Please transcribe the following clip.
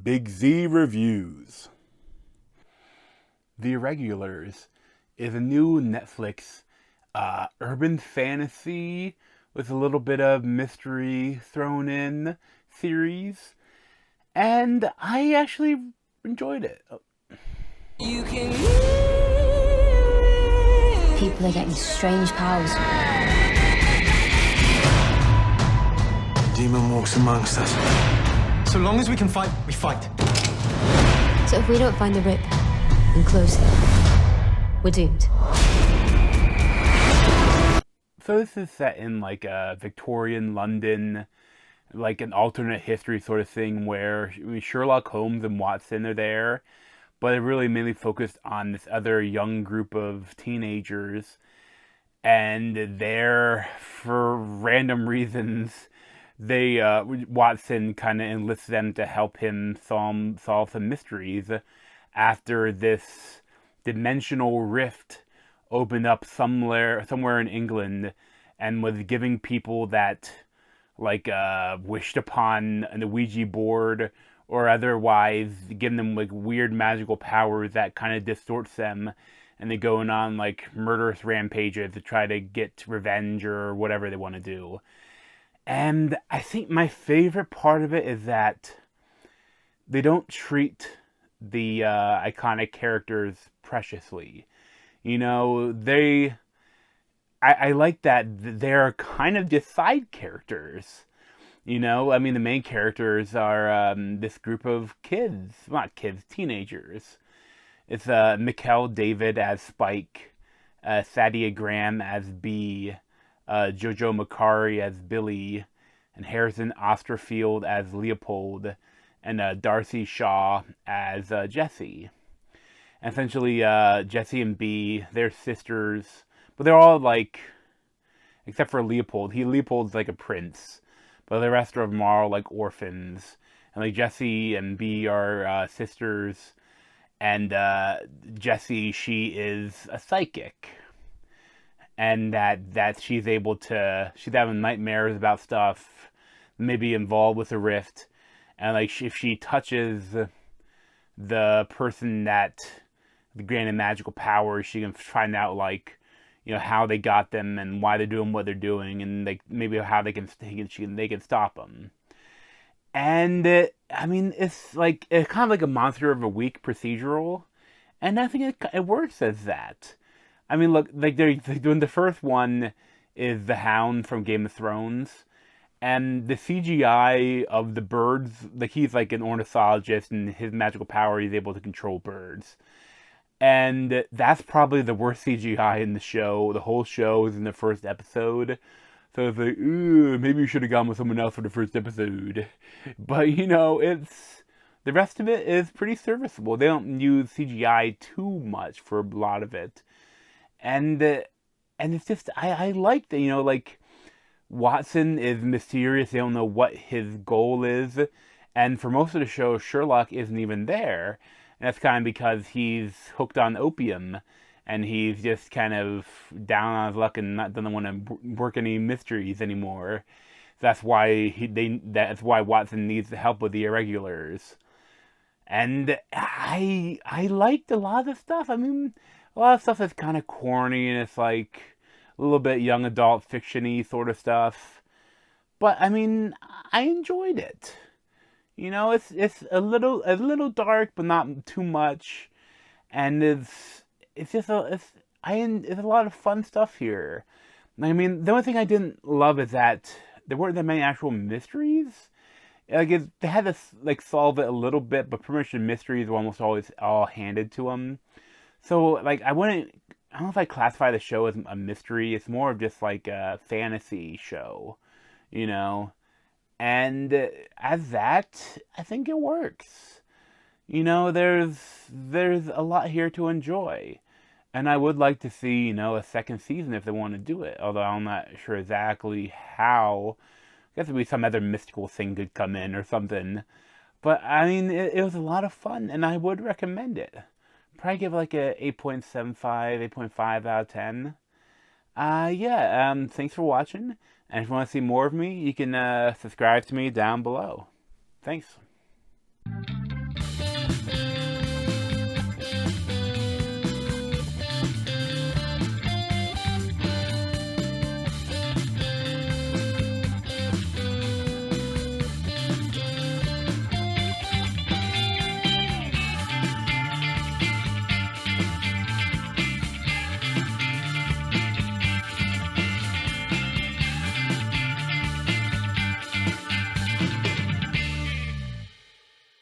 Big Z Reviews. The Irregulars is a new Netflix urban fantasy with a little bit of mystery thrown in series, and I actually enjoyed it. People are getting strange powers. Demon walks amongst us. So long as we can fight, we fight. So if we don't find the rip and close it, we're doomed. So this is set in like a Victorian London, like an alternate history sort of thing where Sherlock Holmes and Watson are there, but it really mainly focused on this other young group of teenagers, and they're, for random reasons, Watson kind of enlists them to help him solve some mysteries after this dimensional rift opened up somewhere in England and was giving people that wished upon the Ouija board or otherwise giving them like weird magical powers that kind of distorts them, and they going on like murderous rampages to try to get revenge or whatever they want to do. And I think my favorite part of it is that they don't treat the iconic characters preciously. You know, I like that they're kind of just side characters. You know, I mean, the main characters are this group of kids, not kids, teenagers. It's Mikkel David as Spike, Sadia Graham as Bee, Jojo Macari as Billy, and Harrison Osterfield as Leopold, and Darcy Shaw as Jessie. And essentially, Jessie and Bee, they're sisters, but they're all like, except for Leopold. Leopold's like a prince, but the rest of them are all like orphans. And like Jessie and Bee are sisters, and Jessie, she is a psychic. And that she's having nightmares about stuff, maybe involved with a rift, and like if she touches the person that the granted magical powers, she can find out like, you know, how they got them and why they're doing what they're doing, and like maybe how they can stop them. And I mean, it's kind of like a Monster of a Week procedural, and I think it works as that. I mean, look, like they're doing the first one is the Hound from Game of Thrones, and the CGI of the birds, like he's like an ornithologist, and his magical power, he's able to control birds, and that's probably the worst CGI in the show. The whole show is in the first episode, so it's like, ooh, maybe you should have gone with someone else for the first episode. But you know, the rest of it is pretty serviceable. They don't use CGI too much for a lot of it. And it's just, I like that, you know, like, Watson is mysterious, they don't know what his goal is, and for most of the show, Sherlock isn't even there, and that's kind of because he's hooked on opium, and he's just kind of down on his luck and doesn't want to work any mysteries anymore. That's why Watson needs the help with the Irregulars. And I liked a lot of the stuff. I mean, a lot of stuff is kind of corny, and it's like a little bit young adult fiction-y sort of stuff. But I mean, I enjoyed it. You know, it's a little dark, but not too much. And it's a lot of fun stuff here. I mean, the only thing I didn't love is that there weren't that many actual mysteries. Like they had to like solve it a little bit, but pretty much the mysteries were almost always all handed to them. So, like, I don't know if I classify the show as a mystery. It's more of just like a fantasy show, you know? And as that, I think it works. You know, there's a lot here to enjoy. And I would like to see, you know, a second season if they want to do it. Although I'm not sure exactly how. I guess maybe some other mystical thing could come in or something. But, I mean, it was a lot of fun, and I would recommend it. Probably give it like a 8.75, 8.5 out of 10. Thanks for watching. And if you want to see more of me, you can subscribe to me down below. Thanks.